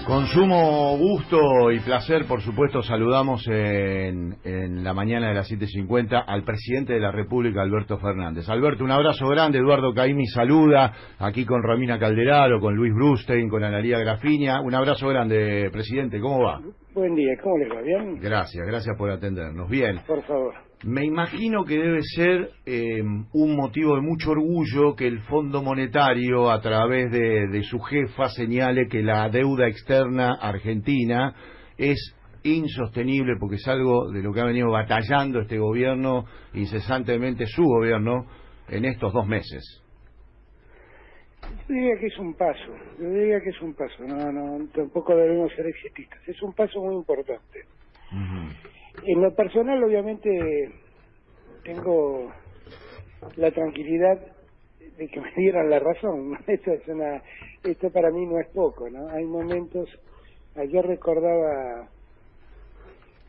Con sumo gusto y placer, por supuesto, saludamos en la mañana de las 7:50 al presidente de la República, Alberto Fernández. Alberto, un abrazo grande. Eduardo Caimi saluda, aquí con Romina Calderaro, con Luis Brustein, con Analía Grafiña. Un abrazo grande, presidente. ¿Cómo va? Buen día, ¿cómo les va? ¿Bien? Gracias por atendernos. Bien. Por favor. Me imagino que debe ser un motivo de mucho orgullo que el Fondo Monetario, a través de su jefa, señale que la deuda externa argentina es insostenible, porque es algo de lo que ha venido batallando este gobierno, incesantemente su gobierno, en estos 2 meses. Yo diría que es un paso, no, tampoco debemos ser exitistas, es un paso muy importante. En lo personal, obviamente, tengo la tranquilidad de que me dieran la razón. Esto para mí no es poco, ¿no? Hay momentos. Ayer recordaba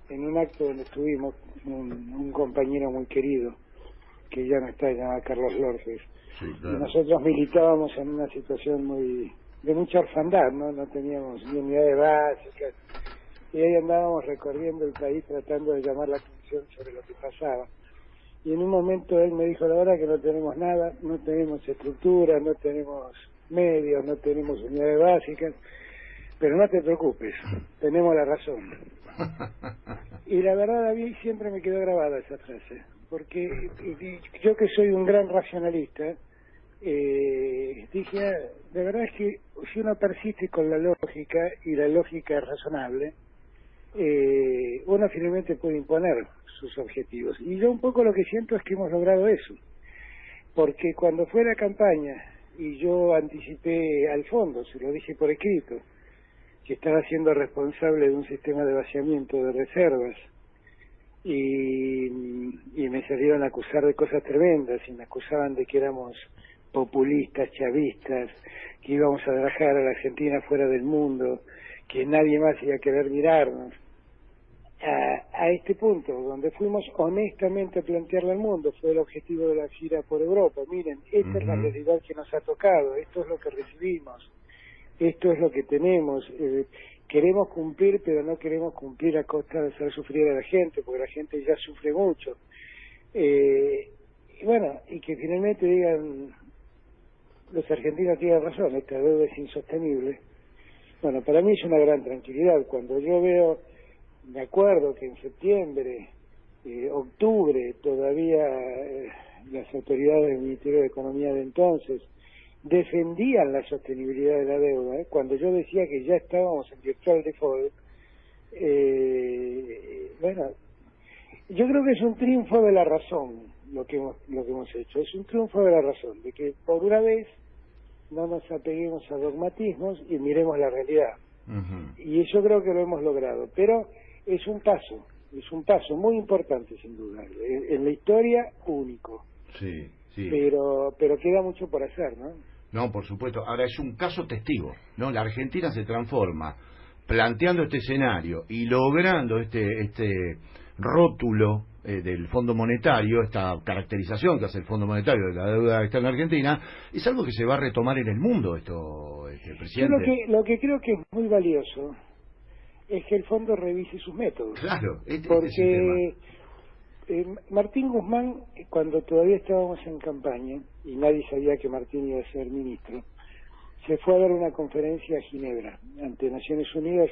en un acto donde estuvimos un compañero muy querido que ya no está, llamado Carlos Lorces. Sí, claro. Y nosotros militábamos en una situación de mucha orfandad, ¿no? No teníamos ni unidades básicas. Y ahí andábamos recorriendo el país tratando de llamar la atención sobre lo que pasaba. Y en un momento él me dijo: la verdad que no tenemos nada, no tenemos estructura, no tenemos medios, no tenemos unidades básicas, pero no te preocupes, tenemos la razón. Y la verdad, a mí siempre me quedó grabada esa frase, porque yo, que soy un gran racionalista, dije, de verdad es que si uno persiste con la lógica, y la lógica es razonable, uno finalmente puede imponer sus objetivos. Y yo un poco lo que siento es que hemos logrado eso, porque cuando fue la campaña y yo anticipé al fondo, se lo dije por escrito, que estaba siendo responsable de un sistema de vaciamiento de reservas, y me salieron a acusar de cosas tremendas, y me acusaban de que éramos populistas, chavistas, que íbamos a dejar a la Argentina fuera del mundo, que nadie más iba a querer mirarnos. A este punto, donde fuimos honestamente a plantearle al mundo, fue el objetivo de la gira por Europa. Miren, esta es la realidad que nos ha tocado, esto es lo que recibimos, esto es lo que tenemos. Queremos cumplir, pero no queremos cumplir a costa de hacer sufrir a la gente, porque la gente ya sufre mucho. Y bueno, y que finalmente digan, los argentinos tienen razón, esta deuda es insostenible. Bueno, para mí es una gran tranquilidad. Cuando yo veo, me acuerdo que en septiembre, octubre, todavía las autoridades del Ministerio de Economía de entonces defendían la sostenibilidad de la deuda, cuando yo decía que ya estábamos en virtual default. Bueno, yo creo que es un triunfo de la razón lo que hemos hecho, es un triunfo de la razón, de que por una vez no nos apeguemos a dogmatismos y miremos la realidad. Y eso creo que lo hemos logrado, pero es un paso muy importante, sin duda, en la historia único. Sí. Pero queda mucho por hacer, ¿no? No, por supuesto. Ahora es un caso testigo, ¿no? La Argentina se transforma planteando este escenario y logrando este rótulo del Fondo Monetario, esta caracterización que hace el Fondo Monetario de la deuda externa argentina. Es algo que se va a retomar en el mundo, presidente. Yo lo que creo que es muy valioso es que el fondo revise sus métodos. Claro, porque Martín Guzmán, cuando todavía estábamos en campaña y nadie sabía que Martín iba a ser ministro, se fue a dar una conferencia a Ginebra ante Naciones Unidas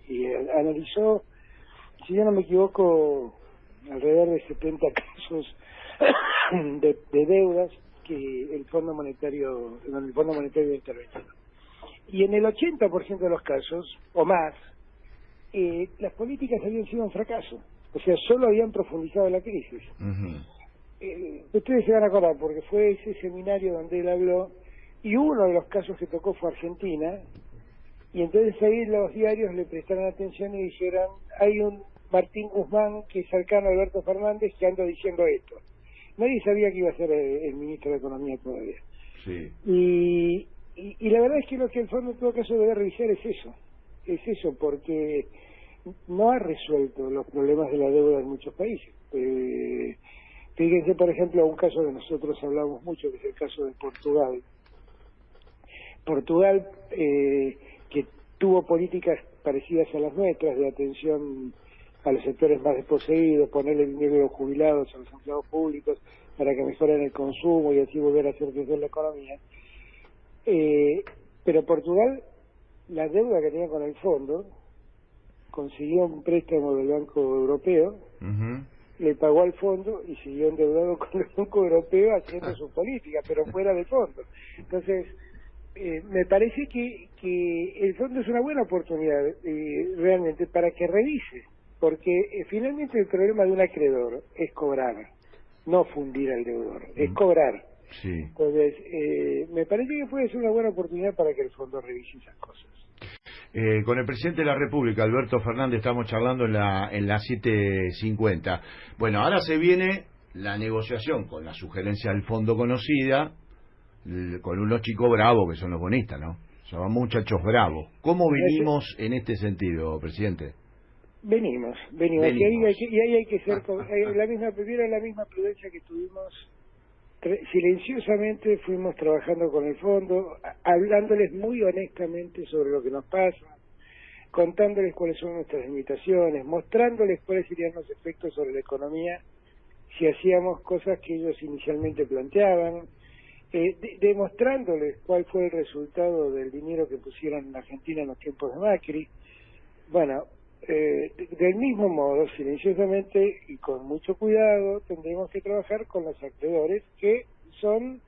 y analizó, si yo no me equivoco, alrededor de 70 casos de deudas que el Fondo Monetario había intervenido. Y en el 80% de los casos, o más, las políticas habían sido un fracaso. O sea, solo habían profundizado la crisis. Ustedes se van a acordar, porque fue ese seminario donde él habló, y uno de los casos que tocó fue Argentina, y entonces ahí los diarios le prestaron atención y dijeron: hay un Martín Guzmán que es cercano a Alberto Fernández que anda diciendo esto. Nadie sabía que iba a ser el ministro de Economía todavía. Sí. Y la verdad es que lo que el fondo en todo caso debe revisar es eso, porque no ha resuelto los problemas de la deuda en muchos países. Fíjense, por ejemplo, un caso que nosotros hablamos mucho, que es el caso de Portugal. Portugal, que tuvo políticas parecidas a las nuestras de atención a los sectores más desposeídos, ponerle dinero a los jubilados, a los empleados públicos para que mejoren el consumo y así volver a hacer crecer la economía. Pero Portugal, la deuda que tenía con el fondo, consiguió un préstamo del Banco Europeo, le pagó al fondo y siguió endeudado con el Banco Europeo haciendo su política, pero fuera del fondo. Entonces, me parece que el fondo es una buena oportunidad realmente para que revise, porque finalmente el problema de un acreedor es cobrar, no fundir al deudor, es cobrar. Sí. Entonces, me parece que puede ser una buena oportunidad para que el fondo revise esas cosas. Con el presidente de la República, Alberto Fernández, estamos charlando en la 7:50. Bueno, ahora se viene la negociación con la sugerencia del fondo conocida, con unos chicos bravos que son los bonistas, ¿no? Son muchachos bravos. ¿Cómo venimos en este sentido, presidente? Venimos. Y ahí hay que ser la misma prudencia que tuvimos. Silenciosamente fuimos trabajando con el fondo, hablándoles muy honestamente sobre lo que nos pasa, contándoles cuáles son nuestras limitaciones, mostrándoles cuáles serían los efectos sobre la economía si hacíamos cosas que ellos inicialmente planteaban, demostrándoles cuál fue el resultado del dinero que pusieron en Argentina en los tiempos de Macri. Bueno, del mismo modo, silenciosamente y con mucho cuidado, tendremos que trabajar con los acreedores que son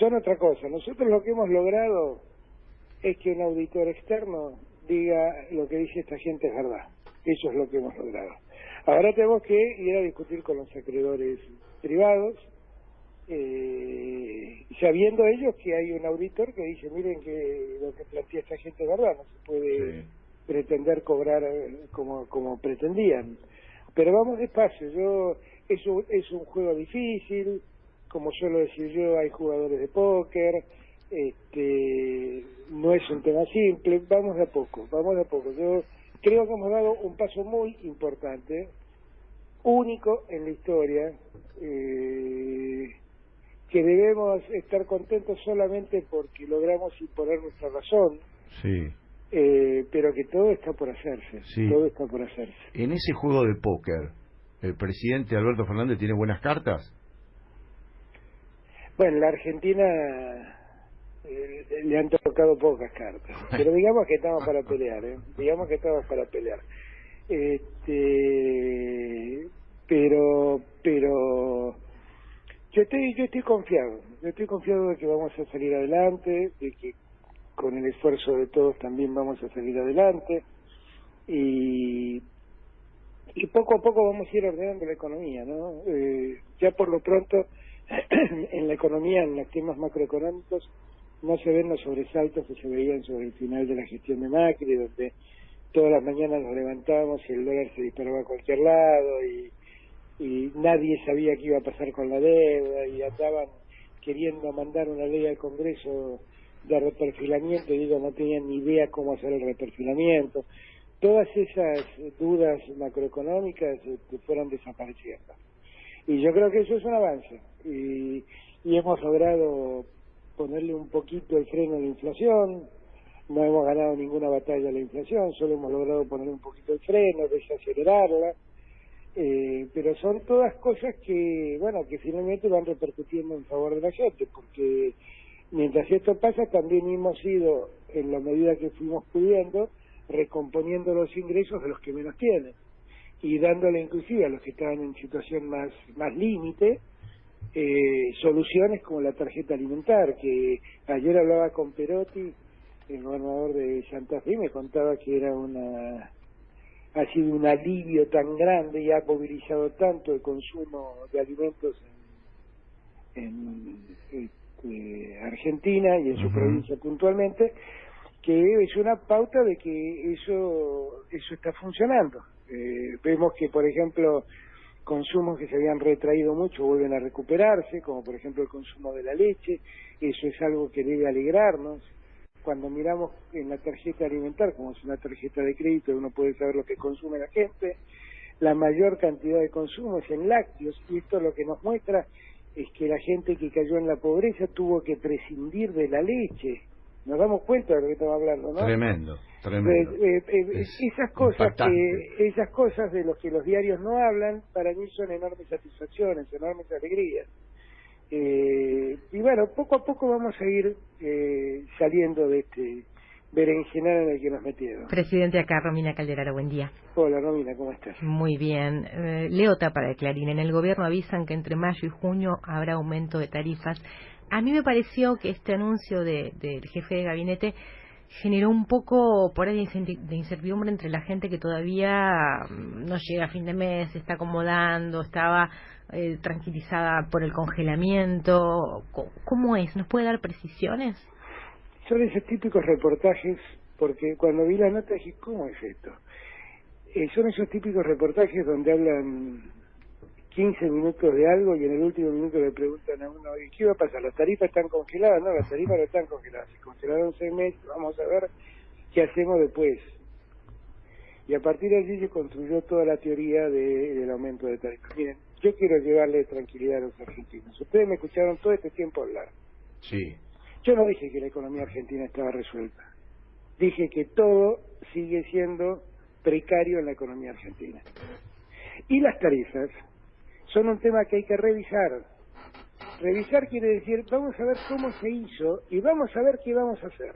otra cosa. Nosotros lo que hemos logrado es que un auditor externo diga lo que dice esta gente es verdad. Eso es lo que hemos logrado. Ahora tenemos que ir a discutir con los acreedores privados, sabiendo ellos que hay un auditor que dice, miren que lo que plantea esta gente es verdad, no se puede pretender cobrar como pretendían. Pero vamos despacio, es un juego difícil, como suelo decir yo, hay jugadores de póker, no es un tema simple, vamos de a poco. Yo creo que hemos dado un paso muy importante, único en la historia, que debemos estar contentos solamente porque logramos imponer nuestra razón, pero que todo está por hacerse, todo está por hacerse. En ese juego de póker, ¿el presidente Alberto Fernández tiene buenas cartas? Bueno, la Argentina le han tocado pocas cartas, pero digamos que estamos para pelear, pero yo estoy confiado de que vamos a salir adelante, de que con el esfuerzo de todos también vamos a salir adelante, y poco a poco vamos a ir ordenando la economía, ¿no? Ya por lo pronto en la economía, en los temas macroeconómicos, no se ven los sobresaltos que se veían sobre el final de la gestión de Macri, donde todas las mañanas nos levantábamos y el dólar se disparaba a cualquier lado y nadie sabía qué iba a pasar con la deuda y andaban queriendo mandar una ley al Congreso de reperfilamiento y ellos no tenían ni idea cómo hacer el reperfilamiento. Todas esas dudas macroeconómicas fueron desapareciendo. Y yo creo que eso es un avance y hemos logrado ponerle un poquito el freno a la inflación. No hemos ganado ninguna batalla a la inflación, solo hemos logrado poner un poquito el freno, desacelerarla, pero son todas cosas que finalmente van repercutiendo en favor de la gente, porque mientras esto pasa también hemos ido, en la medida que fuimos pudiendo, recomponiendo los ingresos de los que menos tienen y dándole inclusive a los que estaban en situación más límite soluciones como la tarjeta alimentar, que ayer hablaba con Perotti, el gobernador de Santa Fe, y me contaba que ha sido un alivio tan grande y ha movilizado tanto el consumo de alimentos en Argentina y en su provincia puntualmente, que es una pauta de que eso está funcionando. Vemos que, por ejemplo, consumos que se habían retraído mucho vuelven a recuperarse, como por ejemplo el consumo de la leche. Eso es algo que debe alegrarnos. Cuando miramos en la tarjeta alimentar, como es una tarjeta de crédito, uno puede saber lo que consume la gente. La mayor cantidad de consumo es en lácteos, y esto lo que nos muestra es que la gente que cayó en la pobreza tuvo que prescindir de la leche Nos damos cuenta de lo que estamos hablando, ¿no? Tremendo. Esas cosas de los que los diarios no hablan, para mí son enormes satisfacciones, enormes alegrías. Y bueno, poco a poco vamos a ir saliendo de este berenjenal en el que nos metieron. Presidente, acá Romina Calderaro, buen día. Hola Romina, ¿cómo estás? Muy bien. Leo tapa de Clarín. En el gobierno avisan que entre mayo y junio habrá aumento de tarifas. A mí me pareció que este anuncio del jefe de gabinete generó un poco por ahí de incertidumbre entre la gente que todavía no llega a fin de mes, se está acomodando, estaba tranquilizada por el congelamiento. ¿Cómo es? ¿Nos puede dar precisiones? Son esos típicos reportajes, porque cuando vi la nota dije, ¿cómo es esto? Son esos típicos reportajes donde hablan 15 minutos de algo y en el último minuto le preguntan a uno, ¿y qué va a pasar? ¿Las tarifas están congeladas? No, las tarifas no están congeladas. Se congelaron 6 meses, vamos a ver qué hacemos después. Y a partir de allí se construyó toda la teoría del aumento de tarifas. Miren, yo quiero llevarle tranquilidad a los argentinos. Ustedes me escucharon todo este tiempo hablar. Sí. Yo no dije que la economía argentina estaba resuelta. Dije que todo sigue siendo precario en la economía argentina. Y las tarifas son un tema que hay que revisar. Revisar quiere decir, vamos a ver cómo se hizo y vamos a ver qué vamos a hacer.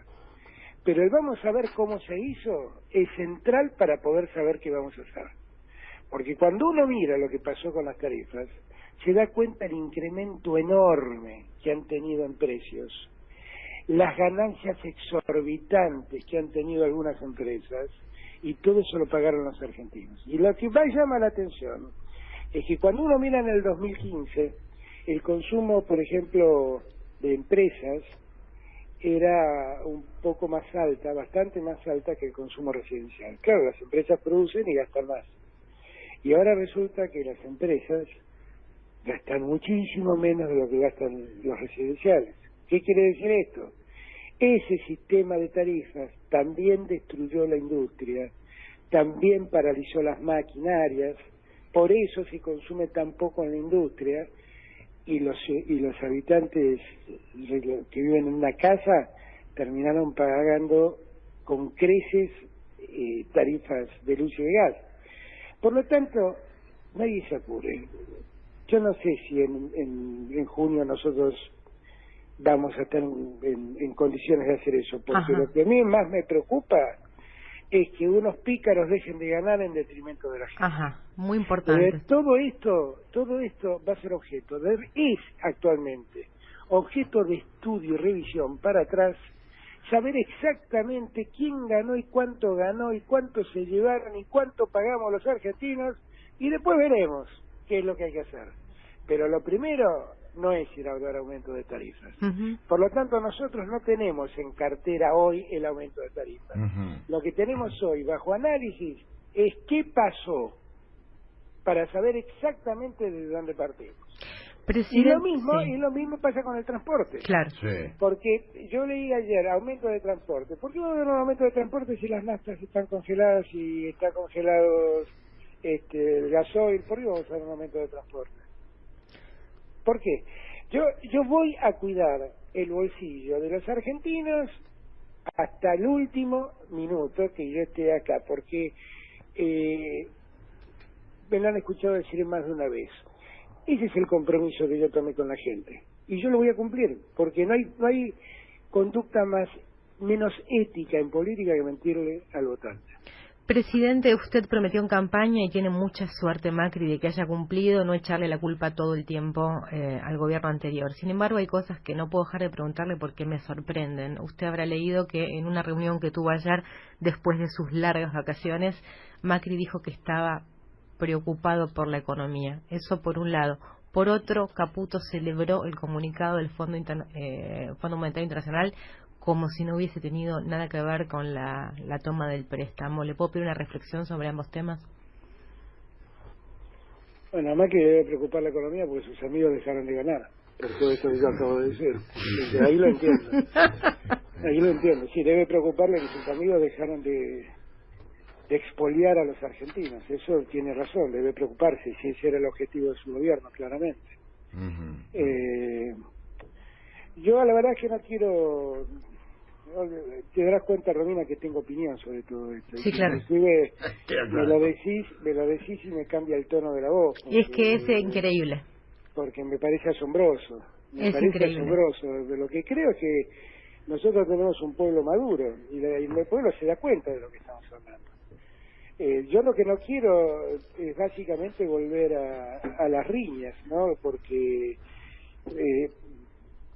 Pero el vamos a ver cómo se hizo es central para poder saber qué vamos a hacer. Porque cuando uno mira lo que pasó con las tarifas, se da cuenta del incremento enorme que han tenido en precios, las ganancias exorbitantes que han tenido algunas empresas, y todo eso lo pagaron los argentinos. Y lo que más llama la atención es que cuando uno mira en el 2015, el consumo, por ejemplo, de empresas era un poco más alta, bastante más alta que el consumo residencial. Claro, las empresas producen y gastan más. Y ahora resulta que las empresas gastan muchísimo menos de lo que gastan los residenciales. ¿Qué quiere decir esto? Ese sistema de tarifas también destruyó la industria, también paralizó las maquinarias, por eso se consume tan poco en la industria y los habitantes que viven en una casa terminaron pagando con creces tarifas de luz y de gas. Por lo tanto, nadie se apure. Yo no sé si en junio nosotros vamos a estar en condiciones de hacer eso, porque lo que a mí más me preocupa es que unos pícaros dejen de ganar en detrimento de la gente. Muy importante. Todo esto va a ser es actualmente objeto de estudio y revisión para atrás, saber exactamente quién ganó y cuánto se llevaron y cuánto pagamos los argentinos, y después veremos qué es lo que hay que hacer. Pero lo primero no es ir a hablar aumento de tarifas. Por lo tanto, nosotros no tenemos en cartera hoy el aumento de tarifas. Lo que tenemos hoy bajo análisis es qué pasó para saber exactamente de dónde partimos. Y lo mismo pasa con el transporte. Claro. Sí. Porque yo leí ayer aumento de transporte. ¿Por qué no haber un aumento de transporte si las naftas están congeladas y está congelado el gasoil? ¿Por qué vamos a hacer un aumento de transporte? ¿Por qué? Yo voy a cuidar el bolsillo de los argentinos hasta el último minuto que yo esté acá, porque me lo han escuchado decir más de una vez. Ese es el compromiso que yo tomé con la gente. Y yo lo voy a cumplir, porque no hay conducta menos ética en política que mentirle al votante. Presidente, usted prometió en campaña y tiene mucha suerte Macri de que haya cumplido, no echarle la culpa todo el tiempo al gobierno anterior. Sin embargo, hay cosas que no puedo dejar de preguntarle porque me sorprenden. Usted habrá leído que en una reunión que tuvo ayer, después de sus largas vacaciones, Macri dijo que estaba preocupado por la economía. Eso por un lado. Por otro, Caputo celebró el comunicado del Fondo Monetario Internacional como si no hubiese tenido nada que ver con la toma del préstamo. ¿Le puedo pedir una reflexión sobre ambos temas? Bueno, a Macri debe preocupar la economía porque sus amigos dejaron de ganar, por todo eso que yo acabo de decir. Ahí lo entiendo. Sí, debe preocuparle que sus amigos dejaron de expoliar a los argentinos. Eso tiene razón, debe preocuparse, si ese era el objetivo de su gobierno, claramente. Yo la verdad es que no quiero Te darás cuenta, Romina, que tengo opinión sobre todo esto. Sí, claro. Inclusive me lo decís y me cambia el tono de la voz. Y es que es increíble. Porque me parece asombroso. Me Es parece increíble. asombroso. De lo que creo es que nosotros tenemos un pueblo maduro y el pueblo se da cuenta de lo que estamos hablando. Yo lo que no quiero es básicamente volver a las riñas, ¿no? Porque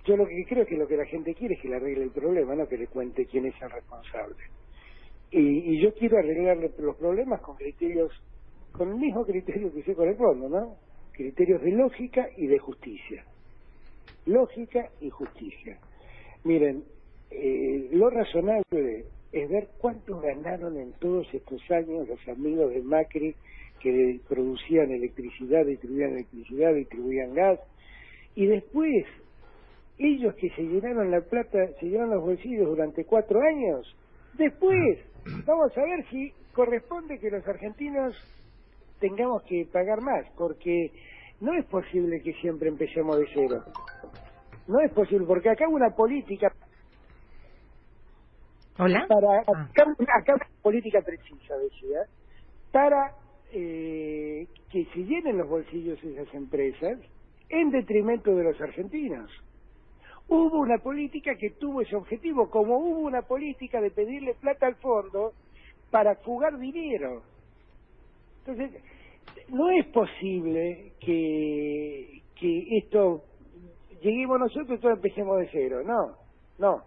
yo lo que creo es que lo que la gente quiere es que le arregle el problema, no que le cuente quién es el responsable. Y yo quiero arreglarle los problemas con criterios, con el mismo criterio que hice con el fondo, ¿no? Criterios de lógica y de justicia. Lógica y justicia. Miren, lo razonable es ver cuánto ganaron en todos estos años los amigos de Macri que producían electricidad, distribuían gas, y después ellos que se llenaron la plata, se llenaron los bolsillos durante 4 años, después vamos a ver si corresponde que los argentinos tengamos que pagar más, porque no es posible que siempre empecemos de cero. No es posible, porque acá hay una política. ¿Hola? Acá hay una política precisa, decía, para que se llenen los bolsillos esas empresas en detrimento de los argentinos. Hubo una política que tuvo ese objetivo, como hubo una política de pedirle plata al fondo para fugar dinero. Entonces, no es posible que esto lleguemos nosotros y todos empecemos de cero. No.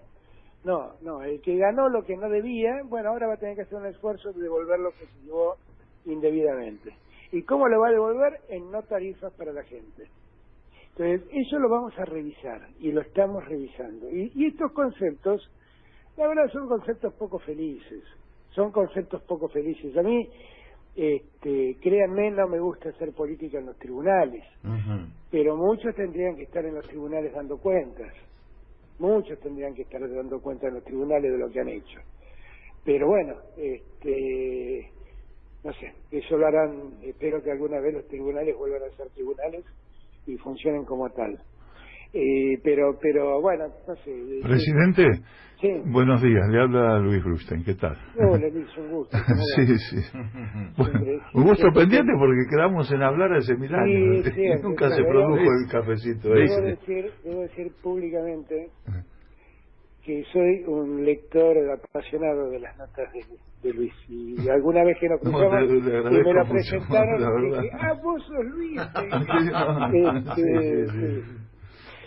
El que ganó lo que no debía, bueno, ahora va a tener que hacer un esfuerzo de devolver lo que se llevó indebidamente. ¿Y cómo lo va a devolver? En no tarifas para la gente. Entonces, eso lo vamos a revisar y lo estamos revisando. Y estos conceptos, la verdad, son conceptos poco felices. A mí, créanme, no me gusta hacer política en los tribunales, pero muchos tendrían que estar en los tribunales dando cuentas. Muchos tendrían que estar dando cuenta en los tribunales de lo que han hecho. Pero bueno, no sé, eso lo harán, espero que alguna vez los tribunales vuelvan a ser tribunales y funcionen como tal. Pero bueno, no sé. Presidente, sí. Buenos días, le habla Luis Brustein, ¿qué tal? Hola Luis, un gusto. Sí. Bueno, un gusto pendiente porque quedamos en hablar hace 1000 años. Sí, Nunca se produjo el cafecito ese. Debo decir públicamente que soy un lector apasionado de las notas de Luis, y alguna vez que nos cruzamos y me la presentaron y dije, vos sos Luis.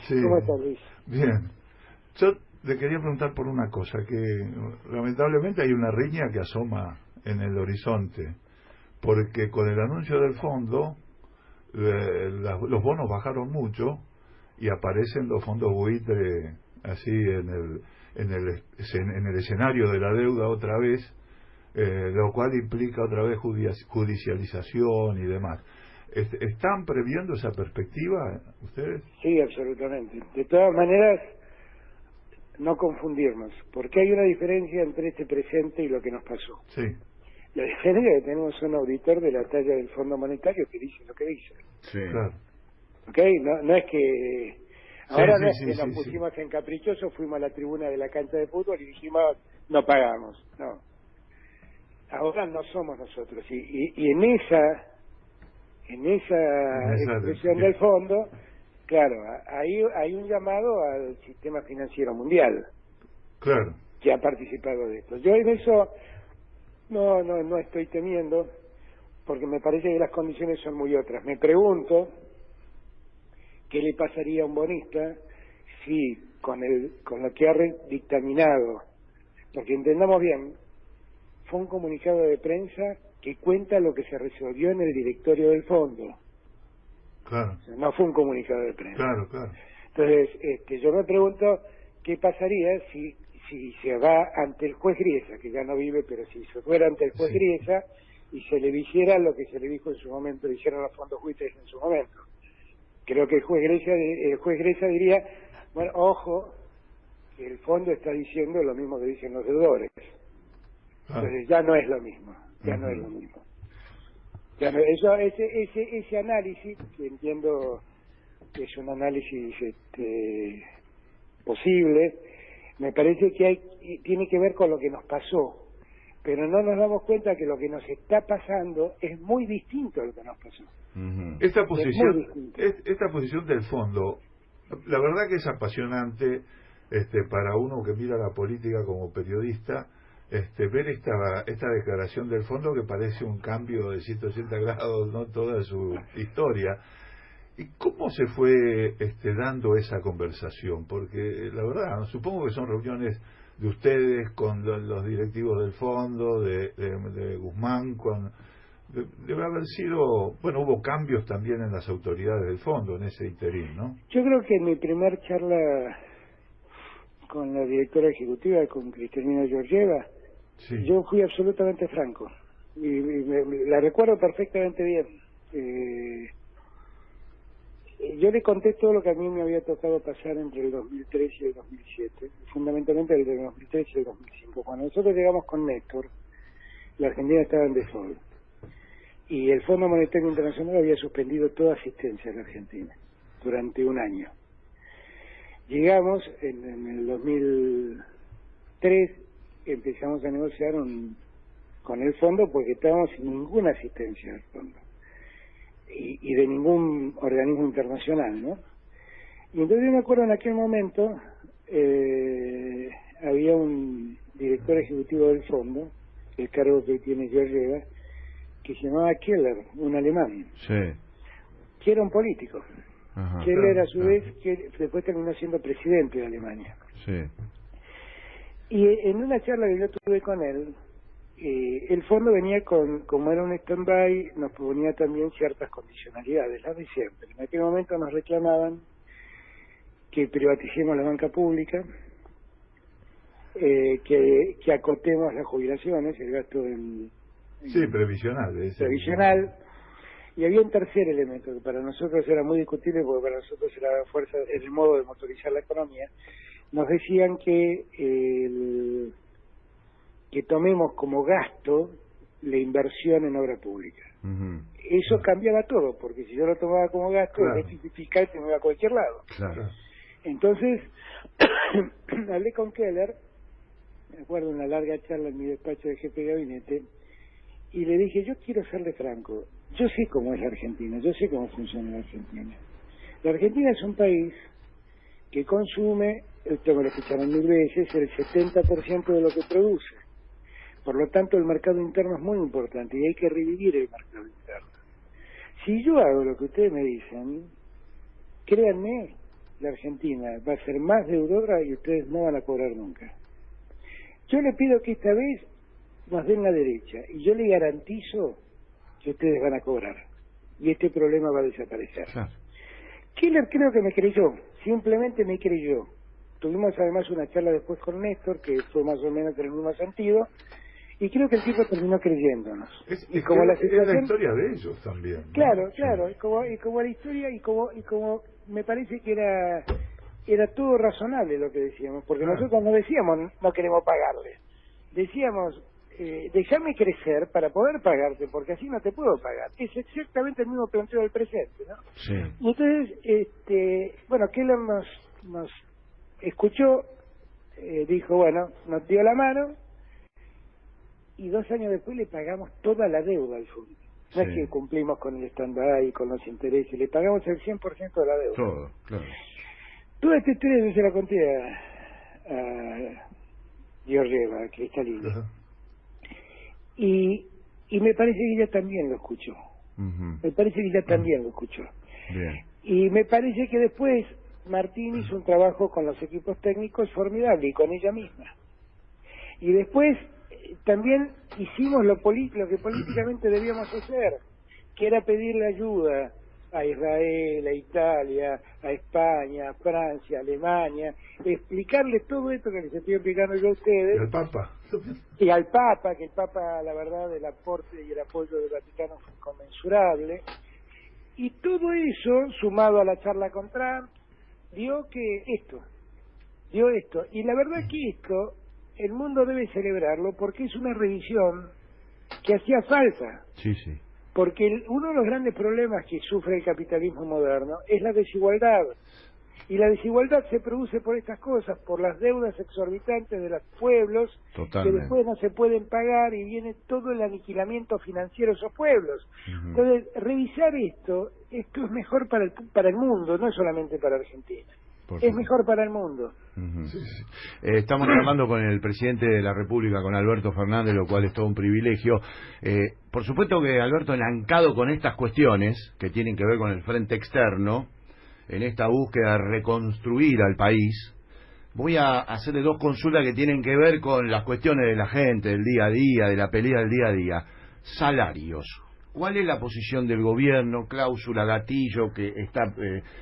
Sí. ¿Cómo estás, Luis? Bien. Yo le quería preguntar por una cosa, que lamentablemente hay una riña que asoma en el horizonte, porque con el anuncio del fondo los bonos bajaron mucho y aparecen los fondos buitre así en el escenario de la deuda otra vez, lo cual implica otra vez judicialización y demás. ¿Están previendo esa perspectiva ustedes? Sí, absolutamente. De todas maneras, no confundirnos, porque hay una diferencia entre este presente y lo que nos pasó. Sí. La diferencia es que tenemos un auditor de la talla del Fondo Monetario que dice lo que dice. Sí. Claro. ¿Ok? No es que... Ahora no es que nos pusimos en caprichoso, fuimos a la tribuna de la cancha de fútbol y dijimos, no pagamos. No. Ahora no somos nosotros. Y en esa expresión del fondo, claro, hay un llamado al sistema financiero mundial, claro, que ha participado de esto. Yo en eso no estoy temiendo, porque me parece que las condiciones son muy otras. Me pregunto qué le pasaría a un bonista si con lo que ha dictaminado, porque entendamos bien, fue un comunicado de prensa que cuenta lo que se resolvió en el directorio del fondo. Claro. O sea, no fue un comunicado de prensa. Claro. Entonces, yo me pregunto qué pasaría si se va ante el juez Griesa, que ya no vive, pero si se fuera ante el juez Griesa y se le dijera lo que se le dijo en su momento, le dijeron los fondos buitres en su momento. Creo que el juez Griesa diría, bueno, ojo, que el fondo está diciendo lo mismo que dicen los deudores. Entonces ya no es lo mismo, no es lo mismo. Ese análisis, que entiendo que es un análisis posible, Me parece que tiene que ver con lo que nos pasó, pero no nos damos cuenta que lo que nos está pasando es muy distinto a lo que nos pasó. Esta posición del fondo, la verdad que es apasionante para uno que mira la política como periodista, ver esta declaración del fondo que parece un cambio de 180 grados, no toda su historia. ¿Y cómo se fue dando esa conversación? Porque la verdad, supongo que son reuniones de ustedes con los directivos del fondo, de Guzmán, debe haber sido, bueno, hubo cambios también en las autoridades del fondo en ese interín, ¿no? Yo creo que en mi primer charla con la directora ejecutiva, con Cristina Georgieva, sí, yo fui absolutamente franco y la recuerdo perfectamente bien. Yo le conté todo lo que a mí me había tocado pasar entre el 2003 y el 2007, fundamentalmente el del 2003 y el 2005. Cuando nosotros llegamos con Néstor, la Argentina estaba en default y el Fondo Monetario Internacional había suspendido toda asistencia a la Argentina durante un año. Llegamos en el 2003, empezamos a negociar con el fondo porque estábamos sin ninguna asistencia del fondo y de ningún organismo internacional, ¿no? Y entonces yo me acuerdo en aquel momento había un director ejecutivo del fondo, el cargo que tiene Georgieva, que se llamaba Keller, un alemán, sí, que era un político. Ajá, Keller, a su vez, que después terminó siendo presidente de Alemania. Sí. Y en una charla que yo tuve con él, el fondo venía como era un stand-by, nos proponía también ciertas condicionalidades, las de siempre. En aquel momento nos reclamaban que privaticemos la banca pública, que acotemos las jubilaciones, el gasto previsional. Y había un tercer elemento que para nosotros era muy discutible, porque para nosotros era el modo de motorizar la economía. Nos decían que tomemos como gasto la inversión en obra pública. Eso cambiaba todo, porque si yo lo tomaba como gasto, el déficit fiscal se me iba a cualquier lado. Claro. Entonces, hablé con Keller, me acuerdo una larga charla en mi despacho de jefe de gabinete, y le dije, yo quiero serle franco, yo sé cómo es la Argentina, yo sé cómo funciona la Argentina. La Argentina es un país que consume, esto me lo escucharon 1000 veces, el 70% de lo que produce. Por lo tanto, el mercado interno es muy importante y hay que revivir el mercado interno. Si yo hago lo que ustedes me dicen, créanme, la Argentina va a ser más deudora y ustedes no van a cobrar nunca. Yo le pido que esta vez nos den la derecha y yo le garantizo que ustedes van a cobrar y este problema va a desaparecer. Claro. Keller creo que me creyó, simplemente me creyó. Tuvimos además una charla después con Néstor que fue más o menos en el mismo sentido y creo que el tipo terminó creyéndonos. Y como la historia de ellos también, ¿no? Claro, claro, sí. y como la historia y como me parece que era todo razonable lo que decíamos, porque nosotros no decíamos no queremos pagarle, decíamos déjame crecer para poder pagarte, porque así no te puedo pagar. Es exactamente el mismo planteo del presente, ¿no? Sí. Y entonces, bueno, Keller nos escuchó, dijo, bueno, nos dio la mano, y 2 años después le pagamos toda la deuda al fondo. No es que cumplimos con el stand-by, con los intereses, le pagamos el 100% de la deuda. Todo, claro. Toda esta historia yo se la conté a Georgieva, a Cristalina. Uh-huh. Y me parece que ella también lo escuchó. Uh-huh. Me parece que ella también lo escuchó. Bien. Y me parece que después Martín hizo un trabajo con los equipos técnicos formidable y con ella misma. Y después también hicimos lo que políticamente debíamos hacer, que era pedirle ayuda a Israel, a Italia, a España, a Francia, a Alemania, explicarle todo esto que les estoy explicando yo a ustedes. Y al Papa. Y al Papa, que el Papa, la verdad, el aporte y el apoyo del Vaticano fue inconmensurable. Y todo eso, sumado a la charla con Trump, dio esto. Y la verdad que esto, el mundo debe celebrarlo porque es una revisión que hacía falta. Sí, sí. Porque uno de los grandes problemas que sufre el capitalismo moderno es la desigualdad. Y la desigualdad se produce por estas cosas, por las deudas exorbitantes de los pueblos, que después no se pueden pagar y viene todo el aniquilamiento financiero de esos pueblos. Entonces, revisar esto es mejor para el mundo, no es solamente para Argentina. Es mejor para el mundo. Sí, sí. Estamos hablando con el presidente de la República, con Alberto Fernández, lo cual es todo un privilegio. Por supuesto que Alberto, enancado con estas cuestiones que tienen que ver con el frente externo, en esta búsqueda de reconstruir al país, voy a hacerle dos consultas que tienen que ver con las cuestiones de la gente, del día a día, de la pelea del día a día. Salarios. ¿Cuál es la posición del gobierno? Cláusula gatillo que está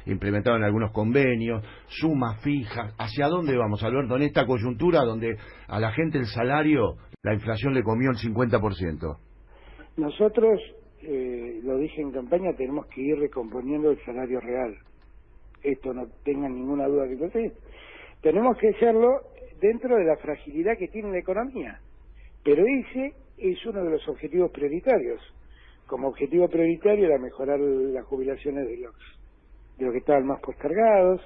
implementado en algunos convenios, sumas fijas. ¿Hacia dónde vamos, Alberto, en esta coyuntura donde a la gente el salario, la inflación le comió el 50%? Nosotros, lo dije en campaña, tenemos que ir recomponiendo el salario real. Esto no tengan ninguna duda que ustedes. Tenemos que hacerlo dentro de la fragilidad que tiene la economía. Pero ese es uno de los objetivos prioritarios. Como objetivo prioritario era mejorar las jubilaciones de los que estaban más postergados,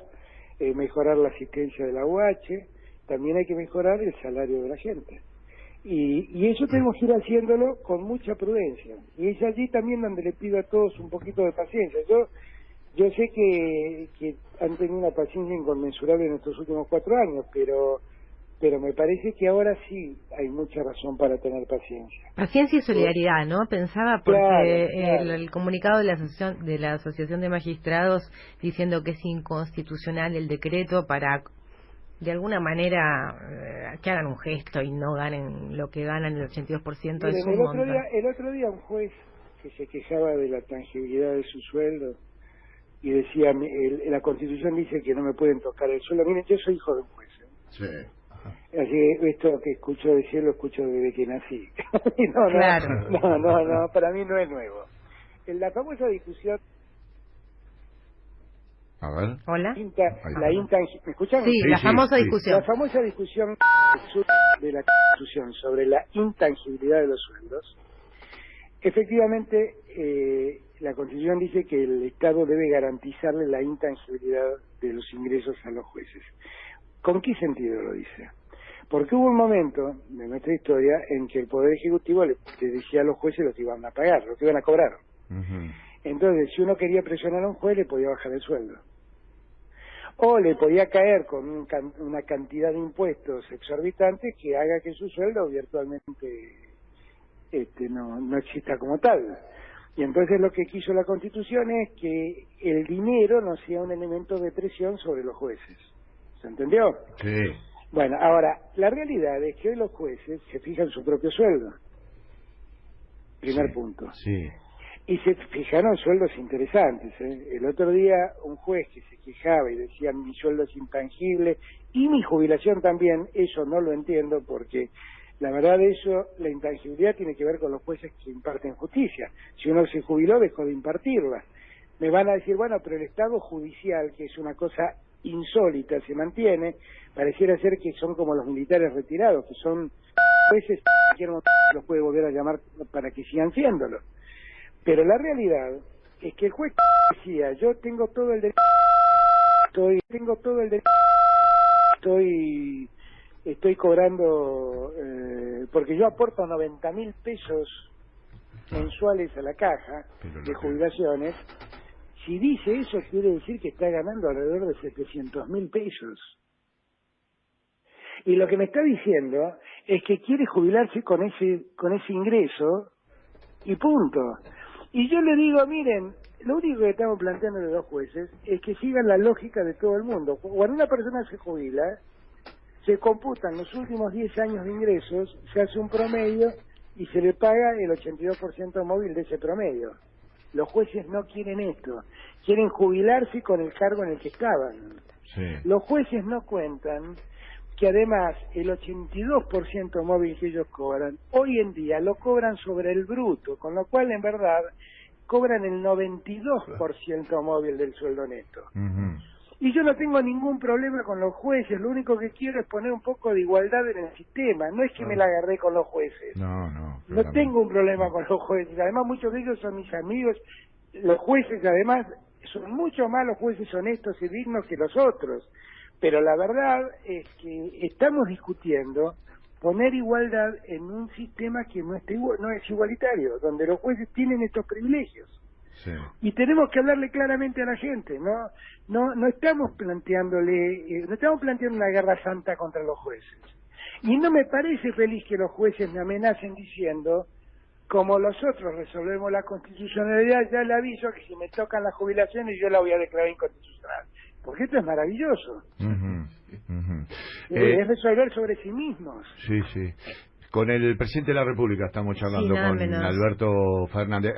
mejorar la asistencia de la UH, también hay que mejorar el salario de la gente. Y eso tenemos que ir haciéndolo con mucha prudencia. Y es allí también donde le pido a todos un poquito de paciencia. Yo sé que han tenido una paciencia inconmensurable en estos últimos 4 años, pero me parece que ahora sí hay mucha razón para tener paciencia. Paciencia y solidaridad, ¿no? Pensaba porque claro. El comunicado de la Asociación de Magistrados diciendo que es inconstitucional el decreto para, de alguna manera, que hagan un gesto y no ganen lo que ganan el 82%. Miren, es un montón. el otro día un juez que se quejaba de la tangibilidad de su sueldo y decía, la Constitución dice que no me pueden tocar el sueldo. Miren, yo soy hijo de un juez. Sí. Así que esto que escucho decir lo escucho desde que nací. No, para mí no es nuevo. En la famosa discusión... A ver. Hola. ¿Me escuchan? Sí, la famosa discusión. La famosa discusión de la Constitución sobre la intangibilidad de los sueldos. Efectivamente, la Constitución dice que el Estado debe garantizarle la intangibilidad de los ingresos a los jueces. ¿Con qué sentido lo dice? Porque hubo un momento de nuestra historia en que el Poder Ejecutivo le decía a los jueces lo que iban a pagar, lo que iban a cobrar. Entonces, si uno quería presionar a un juez, le podía bajar el sueldo. O le podía caer con una cantidad de impuestos exorbitantes que haga que su sueldo virtualmente no exista como tal. Y entonces lo que quiso la Constitución es que el dinero no sea un elemento de presión sobre los jueces. ¿Se entendió? Sí. Bueno, ahora, la realidad es que hoy los jueces se fijan su propio sueldo. Primer punto. Sí. Y se fijaron sueldos interesantes. El otro día un juez que se quejaba y decía mi sueldo es intangible y mi jubilación también, eso no lo entiendo porque la verdad de eso, la intangibilidad tiene que ver con los jueces que imparten justicia. Si uno se jubiló, dejó de impartirla. Me van a decir, bueno, pero el Estado judicial, que es una cosa insólita, se mantiene, pareciera ser que son como los militares retirados, que son jueces que los puede volver a llamar para que sigan siéndolo. Pero la realidad es que el juez decía, yo tengo todo el derecho, estoy cobrando, porque yo aporto 90.000 pesos mensuales a la caja de jubilaciones. Si dice eso, quiere decir que está ganando alrededor de 700.000 pesos. Y lo que me está diciendo es que quiere jubilarse con ese ingreso y punto. Y yo le digo, miren, lo único que estamos planteando de los jueces es que sigan la lógica de todo el mundo. Cuando una persona se jubila, se computan los últimos 10 años de ingresos, se hace un promedio y se le paga el 82% móvil de ese promedio. Los jueces no quieren esto, quieren jubilarse con el cargo en el que estaban. Sí. Los jueces no cuentan que además el 82% móvil que ellos cobran, hoy en día lo cobran sobre el bruto, con lo cual en verdad cobran el 92% móvil del sueldo neto. Y yo no tengo ningún problema con los jueces, lo único que quiero es poner un poco de igualdad en el sistema, no es que me la agarré con los jueces. No tengo un problema con los jueces, además muchos de ellos son mis amigos, los jueces además son mucho más los jueces honestos y dignos que los otros, pero la verdad es que estamos discutiendo poner igualdad en un sistema que no es igualitario, donde los jueces tienen estos privilegios. Sí. Y tenemos que hablarle claramente a la gente, no estamos planteándole, no estamos planteando una guerra santa contra los jueces. Y no me parece feliz que los jueces me amenacen diciendo, como los otros resolvemos la constitucionalidad, ya le aviso que si me tocan las jubilaciones yo la voy a declarar inconstitucional. Porque esto es maravilloso. Es resolver sobre sí mismos. Sí, sí. Con el presidente de la República estamos charlando, sí, con menos. Alberto Fernández.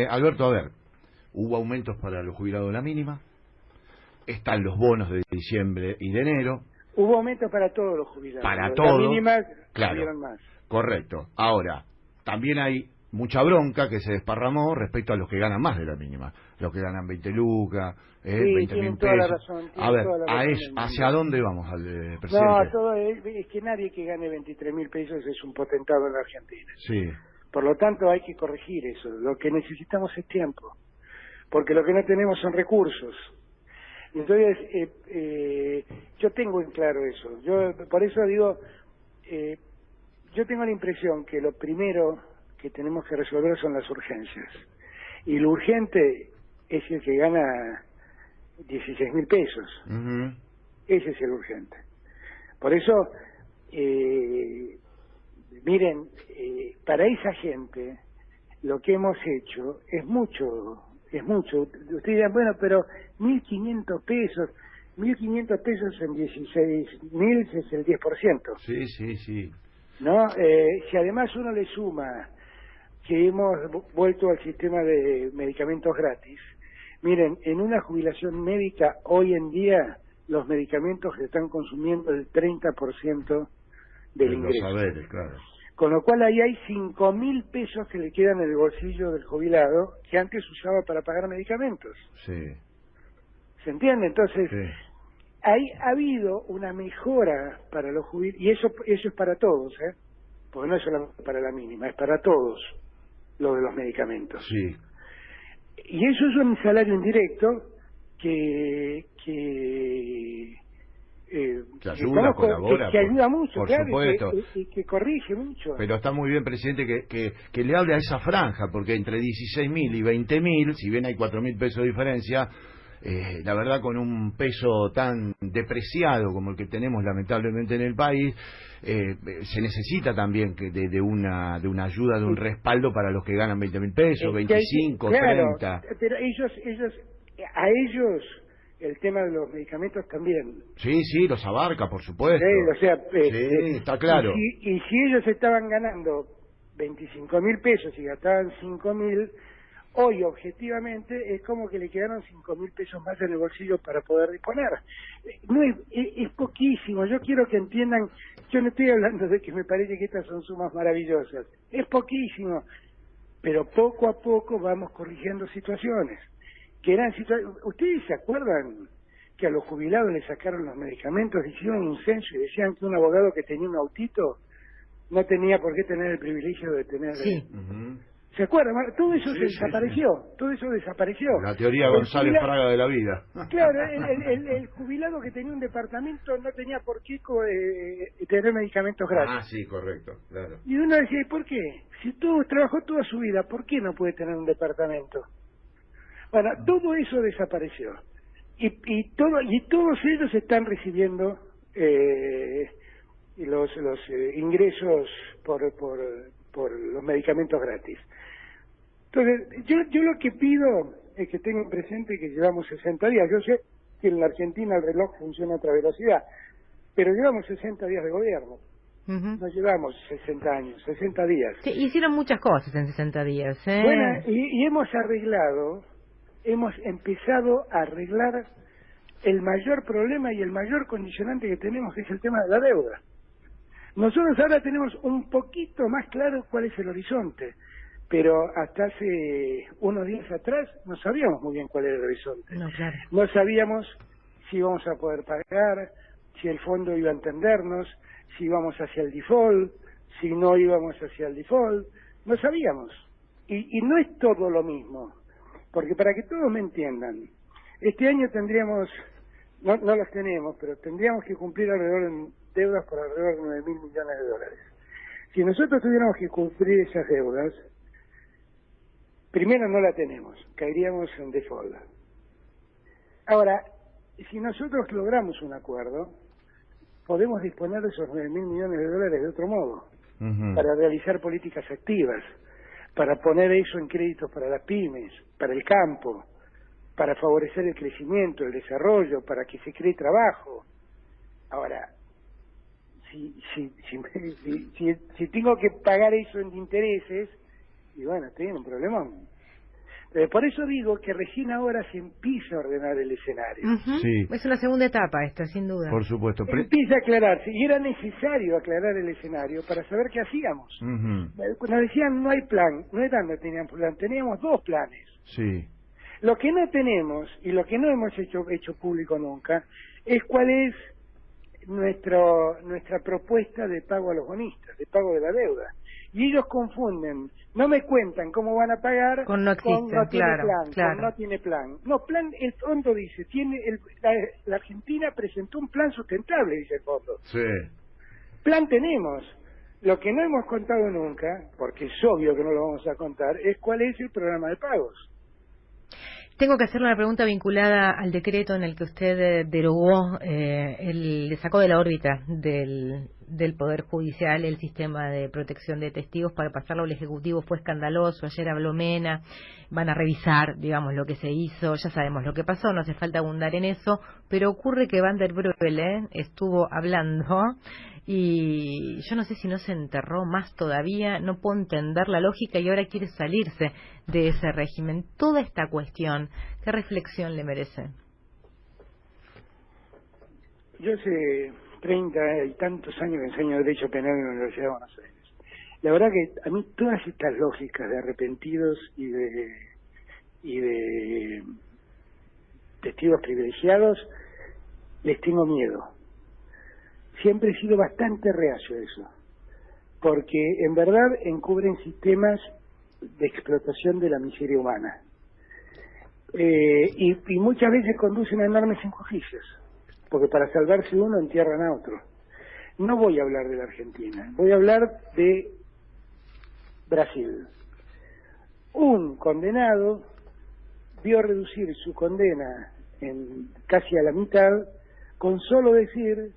Alberto, a ver, hubo aumentos para los jubilados de la mínima, están los bonos de diciembre y de enero. Hubo aumentos para todos los jubilados. Para las todos, mínimas claro, más. Correcto. Ahora, también hay mucha bronca que se desparramó respecto a los que ganan más de la mínima, los que ganan 20 lucas, 20.000 toda la pesos. razón, A ver, toda la razón ¿hacia dónde vamos, presidente? No, todo es que nadie que gane 23.000 pesos es un potentado en la Argentina. Sí. Por lo tanto, hay que corregir eso. Lo que necesitamos es tiempo, porque lo que no tenemos son recursos. Entonces, yo tengo en claro eso. Yo por eso digo, yo tengo la impresión que lo primero que tenemos que resolver son las urgencias. Y lo urgente es el que gana 16.000 pesos. Ese es el urgente. Por eso, miren, para esa gente lo que hemos hecho es mucho. Ustedes dirán, bueno, pero 1.500 pesos, 1.500 pesos en 16.000 es el 10%. Sí, sí, sí. ¿No? Si además uno le suma que hemos vuelto al sistema de medicamentos gratis, miren, en una jubilación médica hoy en día los medicamentos se están consumiendo el 30% del ingreso. Los saberes, claro. Con lo cual ahí hay 5.000 pesos que le quedan en el bolsillo del jubilado que antes usaba para pagar medicamentos. Sí. ¿Se entiende? Entonces, Sí. ahí ha habido una mejora para los jubilados, y eso es para todos, porque no es solamente para la mínima, es para todos lo de los medicamentos. Sí. Y eso es un salario indirecto que ayuda, colabora, que ayuda mucho, por claro, supuesto. y que corrige mucho. Pero está muy bien, presidente, que le hable a esa franja, porque entre 16.000 y 20.000, si bien hay 4.000 pesos de diferencia, la verdad, con un peso tan depreciado como el que tenemos lamentablemente en el país, se necesita también de una ayuda, de un respaldo para los que ganan 20.000 pesos, 25, claro, 30. Pero a ellos el tema de los medicamentos también. Sí, sí, los abarca, por supuesto. O sea, sí, está claro. Y si ellos estaban ganando 25.000 pesos y gastaban 5.000, hoy objetivamente es como que le quedaron 5.000 pesos más en el bolsillo para poder disponer. No es poquísimo. Yo quiero que entiendan, yo no estoy hablando de que me parece que estas son sumas maravillosas. Es poquísimo, pero poco a poco vamos corrigiendo situaciones. ¿Ustedes se acuerdan que a los jubilados les sacaron los medicamentos, hicieron un censo y decían que un abogado que tenía un autito no tenía por qué tener el privilegio de tener... Sí. ¿Se acuerdan? Todo eso Sí, desapareció, todo eso desapareció. La teoría González Fraga de la vida. Claro, el jubilado que tenía un departamento no tenía por qué tener medicamentos gratis. Ah, sí, correcto, claro. Y uno decía, ¿y por qué? Si trabajó toda su vida, ¿por qué no puede tener un departamento? Bueno, todo eso desapareció. Y todos ellos están recibiendo los ingresos por los medicamentos gratis. Entonces, yo lo que pido es que tengan presente que llevamos 60 días. Yo sé que en la Argentina el reloj funciona a otra velocidad, pero llevamos 60 días de gobierno. No llevamos 60 años, 60 días. Sí, hicieron muchas cosas en 60 días. Bueno, y hemos empezado a arreglar el mayor problema y el mayor condicionante que tenemos, que es el tema de la deuda. Nosotros ahora tenemos un poquito más claro cuál es el horizonte, pero hasta hace unos días atrás no sabíamos muy bien cuál era el horizonte. No, claro. No sabíamos si íbamos a poder pagar, si el fondo iba a entendernos, si íbamos hacia el default, si no íbamos hacia el default. No sabíamos. Y no es todo lo mismo, porque para que todos me entiendan, Este año tendríamos, no las tenemos, pero tendríamos que cumplir alrededor de deudas por alrededor de 9.000 millones de dólares. Si nosotros tuviéramos que cumplir esas deudas, primero no la tenemos, caeríamos en default. Ahora, si nosotros logramos un acuerdo, podemos disponer de esos 9.000 millones de dólares de otro modo, para realizar políticas activas, para poner eso en créditos para las pymes, para el campo, para favorecer el crecimiento, el desarrollo, para que se cree trabajo. Ahora, si tengo que pagar eso en intereses, y bueno, estoy en un problemón. Por eso digo que recién ahora se empieza a ordenar el escenario. Sí. Es una segunda etapa esta, sin duda. Por supuesto. Empieza a aclararse, y era necesario aclarar el escenario para saber qué hacíamos. Nos decían no hay plan, no era no teníamos plan, teníamos 2 planes. Sí. Lo que no tenemos, y lo que no hemos hecho público nunca, es cuál es nuestra propuesta de pago a los bonistas, de pago de la deuda. Y ellos confunden, no me cuentan cómo van a pagar con no existe, con no tiene claro, plan, claro. con no tiene plan. No, plan, el fondo dice, la Argentina presentó un plan sustentable, dice el fondo. Sí. Plan tenemos. Lo que no hemos contado nunca, porque es obvio que no lo vamos a contar, es cuál es el programa de pagos. Tengo que hacerle una pregunta vinculada al decreto en el que usted derogó, le sacó de la órbita del Poder Judicial el sistema de protección de testigos para pasarlo al Ejecutivo. Fue escandaloso, ayer habló Mena, van a revisar, digamos, lo que se hizo, ya sabemos lo que pasó, no hace falta abundar en eso, pero ocurre que Van der Breule estuvo hablando y yo no sé si no se enterró más todavía, no puedo entender la lógica y ahora quiere salirse de ese régimen. Toda esta cuestión, ¿qué reflexión le merece? Yo hace 30 y tantos años que enseño Derecho Penal en la Universidad de Buenos Aires. La verdad que a mí todas estas lógicas de arrepentidos y de testigos privilegiados les tengo miedo. Siempre he sido bastante reacio a eso, porque en verdad encubren sistemas de explotación de la miseria humana y muchas veces conducen a enormes injusticias, porque para salvarse uno entierran a otro. No voy a hablar de la Argentina, voy a hablar de Brasil. Un condenado vio reducir su condena en casi a la mitad con solo decir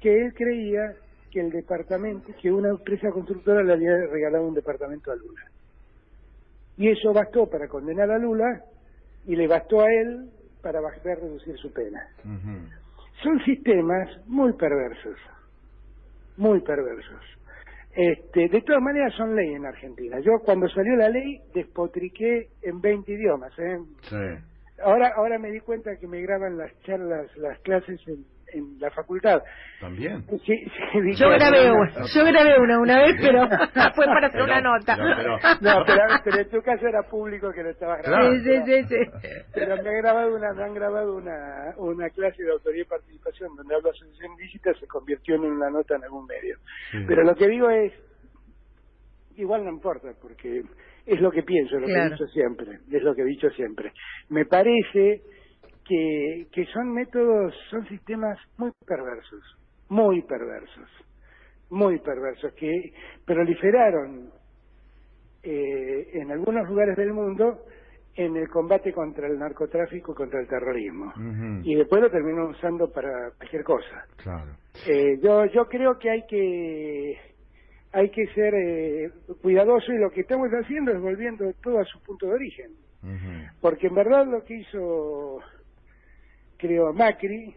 que él creía que el departamento, que una empresa constructora le había regalado un departamento a Lula. Y eso bastó para condenar a Lula y le bastó a él para reducir su pena. Son sistemas muy perversos, muy perversos. De todas maneras son ley en Argentina. Yo cuando salió la ley despotriqué en 20 idiomas. Sí. Ahora me di cuenta que me graban las charlas, las clases en la facultad. ¿También? Sí, yo grabé una vez, pero fue para hacer una nota. Pero en tu caso era público que lo estabas grabando. Sí. Pero me han grabado una clase de autoría y participación donde hablo de asociación ilícita, se convirtió en una nota en algún medio. Sí. Pero lo que digo es, igual no importa, porque es lo que pienso, lo que he dicho siempre, es lo que he dicho siempre. Me parece que son métodos, son sistemas muy perversos, que proliferaron en algunos lugares del mundo en el combate contra el narcotráfico y contra el terrorismo. Y después lo terminó usando para cualquier cosa. Claro. Yo creo que hay que ser cuidadoso, y lo que estamos haciendo es volviendo todo a su punto de origen. Porque en verdad lo que hizo, creo, Macri,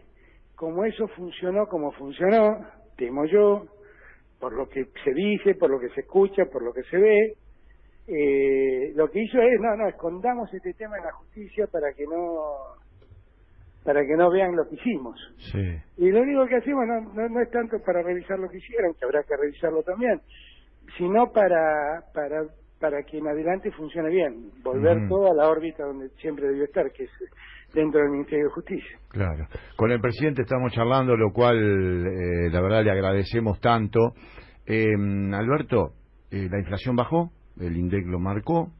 como eso funcionó como funcionó, temo yo, por lo que se dice, por lo que se escucha, por lo que se ve, lo que hizo es, escondamos este tema en la justicia para que no vean lo que hicimos. Sí. Y lo único que hacemos no es tanto para revisar lo que hicieron, que habrá que revisarlo también, sino para que en adelante funcione bien, volver todo a la órbita donde siempre debió estar, que es dentro del Ministerio de Justicia. Claro. Con el presidente estamos charlando, lo cual la verdad le agradecemos tanto. Alberto, la inflación bajó, el INDEC lo marcó,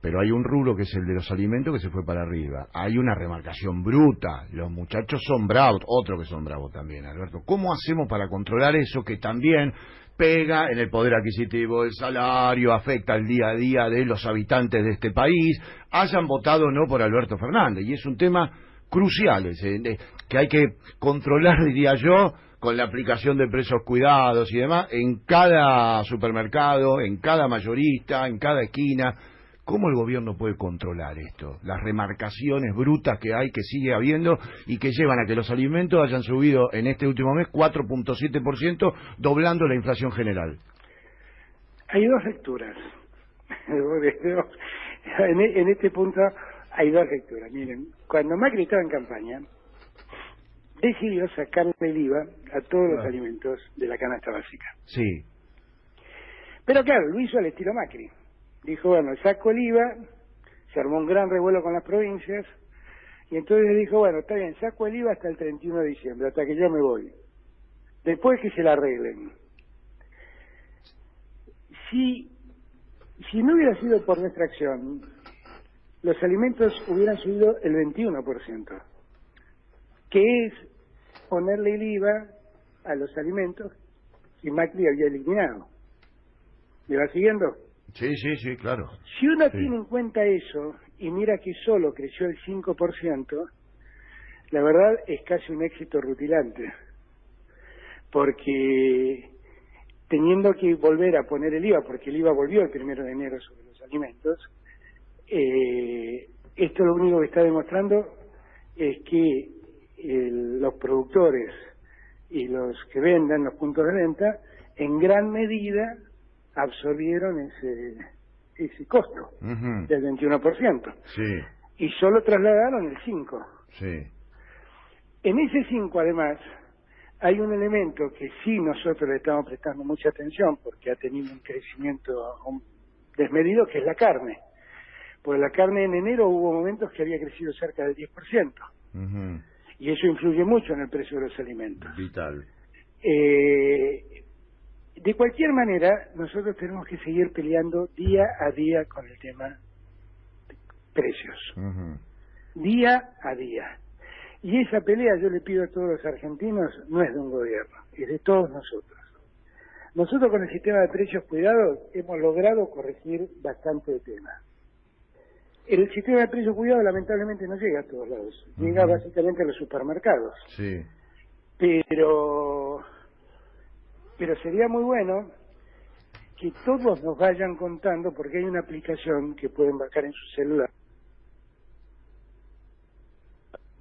pero hay un rubro que es el de los alimentos que se fue para arriba. Hay una remarcación bruta, los muchachos son bravos, otros que son bravos también, Alberto. ¿Cómo hacemos para controlar eso que también pega en el poder adquisitivo, el salario, afecta el día a día de los habitantes de este país, hayan votado o no por Alberto Fernández? Y es un tema crucial ese, que hay que controlar, diría yo, con la aplicación de precios cuidados y demás, en cada supermercado, en cada mayorista, en cada esquina. ¿Cómo el gobierno puede controlar esto? Las remarcaciones brutas que hay, que sigue habiendo, y que llevan a que los alimentos hayan subido en este último mes 4.7%, doblando la inflación general. Hay dos lecturas. En este punto hay dos lecturas. Miren, cuando Macri estaba en campaña, decidió sacarle el IVA a todos los alimentos de la canasta básica. Sí. Pero claro, lo hizo al estilo Macri. Dijo, bueno, saco el IVA, se armó un gran revuelo con las provincias, y entonces dijo, bueno, está bien, saco el IVA hasta el 31 de diciembre, hasta que yo me voy. Después que se la arreglen. Si no hubiera sido por nuestra acción, los alimentos hubieran subido el 21%, que es ponerle el IVA a los alimentos que Macri había eliminado. ¿Me va siguiendo? Sí, claro. Si uno tiene en cuenta eso y mira que solo creció el 5%, la verdad es casi un éxito rutilante, porque teniendo que volver a poner el IVA, porque el IVA volvió el 1 de enero sobre los alimentos, esto lo único que está demostrando es que los productores y los que venden los puntos de venta en gran medida absorbieron ese costo del 21%. Sí. Y solo trasladaron el 5%. Sí. En ese 5%, además, hay un elemento que sí nosotros le estamos prestando mucha atención porque ha tenido un crecimiento desmedido, que es la carne. Porque la carne en enero hubo momentos que había crecido cerca del 10%. Y eso influye mucho en el precio de los alimentos. Vital. De cualquier manera, nosotros tenemos que seguir peleando día a día con el tema de precios. Día a día. Y esa pelea, yo le pido a todos los argentinos, no es de un gobierno, es de todos nosotros. Nosotros con el sistema de precios cuidados hemos logrado corregir bastante el tema. El sistema de precios cuidados lamentablemente no llega a todos lados, llega básicamente a los supermercados. Sí. Pero sería muy bueno que todos nos vayan contando, porque hay una aplicación que pueden bajar en su celular.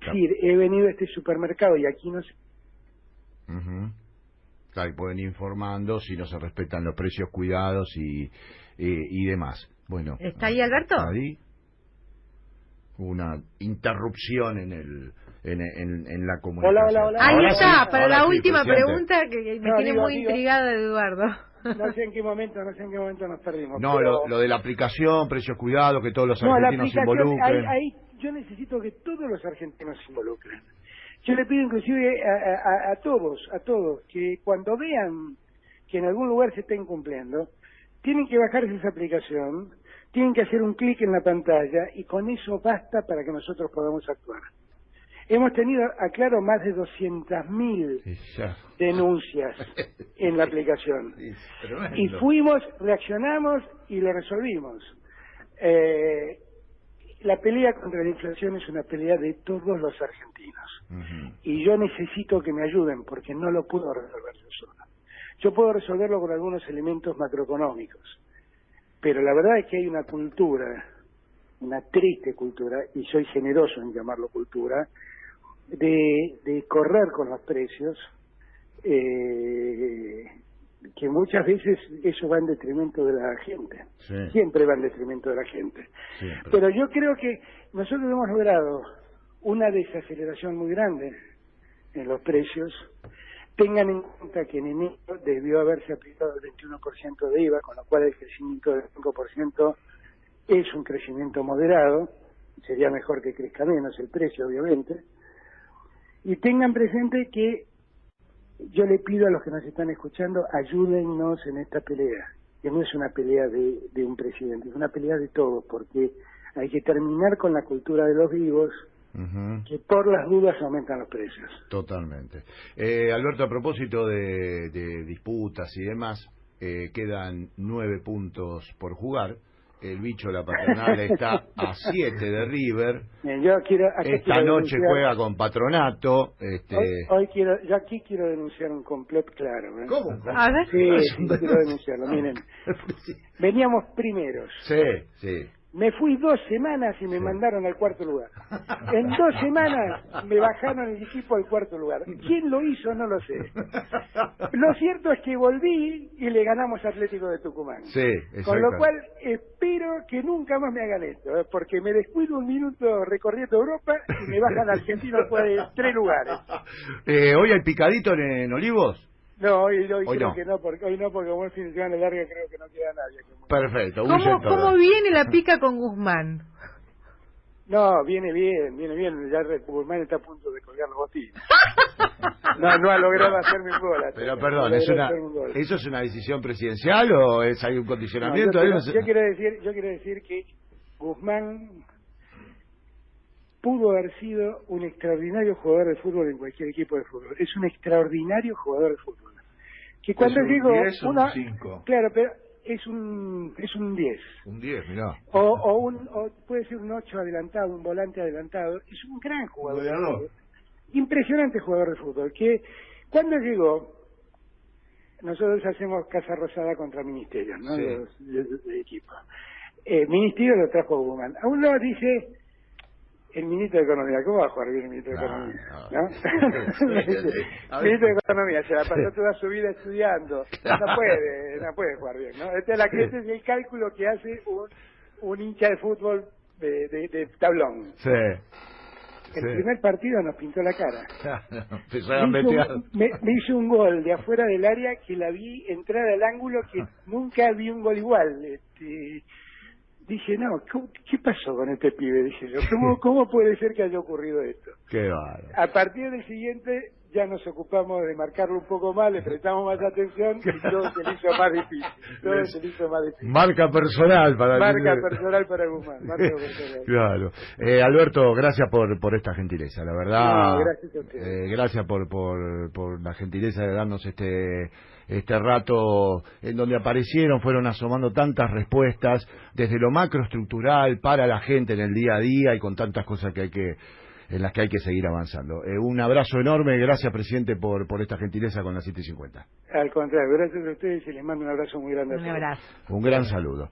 Es decir, he venido a este supermercado y aquí no se... Claro, y pueden ir informando si no se respetan los precios cuidados y demás. Bueno. ¿Está ahí Alberto? Ahí una interrupción en la comunicación. Hola. Ahí Ahora está, sí, para ahora la sí, última presidente. pregunta que me tiene muy intrigada, Eduardo. No sé en qué momento nos perdimos. No, pero... lo de la aplicación, precios cuidados, que todos los No, la argentinos se aplicación, involucren. ahí yo necesito que todos los argentinos se involucren. Yo le pido inclusive a todos, que cuando vean que en algún lugar se está incumpliendo, tienen que bajarse esa aplicación, tienen que hacer un clic en la pantalla y con eso basta para que nosotros podamos actuar. Hemos tenido, aclaro, más de 200.000 denuncias en la aplicación. Y reaccionamos y lo resolvimos. La pelea contra la inflación es una pelea de todos los argentinos. Y yo necesito que me ayuden porque no lo puedo resolver yo solo. Yo puedo resolverlo con algunos elementos macroeconómicos. Pero la verdad es que hay una cultura, una triste cultura, y soy generoso en llamarlo cultura, de correr con los precios, que muchas veces eso va en detrimento de la gente. Sí. Siempre va en detrimento de la gente. Siempre. Pero yo creo que nosotros hemos logrado una desaceleración muy grande en los precios. Tengan en cuenta que en enero debió haberse aplicado el 21% de IVA, con lo cual el crecimiento del 5% es un crecimiento moderado. Sería mejor que crezca menos el precio, obviamente. Y tengan presente que yo le pido a los que nos están escuchando, ayúdennos en esta pelea. que no es una pelea de un presidente, es una pelea de todos, porque hay que terminar con la cultura de los vivos, que por las dudas aumentan los precios. Totalmente. Alberto, a propósito de disputas y demás, quedan 9 puntos por jugar. El bicho, la Patronal, está a 7 de River. Bien, esta noche juega con Patronato. Yo aquí quiero denunciar un complot claro. ¿Cómo? A ver. Sí, quiero denunciarlo. Miren, veníamos primeros. Sí. Me fui 2 semanas y me mandaron al 4º lugar. En 2 semanas me bajaron el equipo al 4º lugar. ¿Quién lo hizo? No lo sé. Lo cierto es que volví y le ganamos a Atlético de Tucumán. Sí, exacto. Con lo cual espero que nunca más me hagan esto, porque me descuido un minuto recorriendo Europa y me bajan a Argentina después de 3 lugares. ¿Hoy hay picadito en Olivos? No, hoy creo no. que no, porque como el fin de semana larga creo que no queda nadie. Perfecto. ¿Cómo viene la pica con Guzmán? No, viene bien. Ya Guzmán está a punto de colgar los botines. No ha logrado hacerme un gol. Pero perdón, ¿eso es una decisión presidencial o hay un condicionamiento? Yo quiero decir que Guzmán pudo haber sido un extraordinario jugador de fútbol en cualquier equipo de fútbol. Es un extraordinario jugador de fútbol. Que cuando llegó... ¿Es un 10 o un 5? Claro, pero es un 10. Un 10, mirá. O puede ser un 8 adelantado, un volante adelantado. Es un gran jugador de fútbol. Impresionante jugador de fútbol. Que cuando llegó, nosotros hacemos Casa Rosada contra Ministerios, ¿no? Sí. De equipo. Ministerio lo trajo Guzmán. A uno dice... El ministro de Economía, ¿cómo va a jugar bien el ministro de Economía? ¿No? El ministro de Economía se la pasó toda su vida estudiando. No puede jugar bien, ¿no? Este es el cálculo que hace un hincha de fútbol de tablón. Sí. El primer partido nos pintó la cara. Me hizo un gol de afuera del área que la vi entrar al ángulo que nunca vi un gol igual. Dije, no, ¿qué pasó con este pibe? Dije yo, ¿cómo puede ser que haya ocurrido esto? Qué bárbaro. A partir del siguiente ya nos ocupamos de marcarlo un poco más, le prestamos más atención y todo se le hizo más difícil. Marca personal para Guzmán. Claro. Alberto, gracias por esta gentileza, la verdad. No, gracias a ustedes. Gracias por la gentileza de darnos este rato en donde fueron asomando tantas respuestas desde lo macroestructural para la gente en el día a día y con tantas cosas en las que hay que seguir avanzando. Un abrazo enorme, gracias presidente por esta gentileza con la 750. Al contrario, gracias a ustedes y les mando un abrazo muy grande a todos. Un abrazo. Un gran saludo.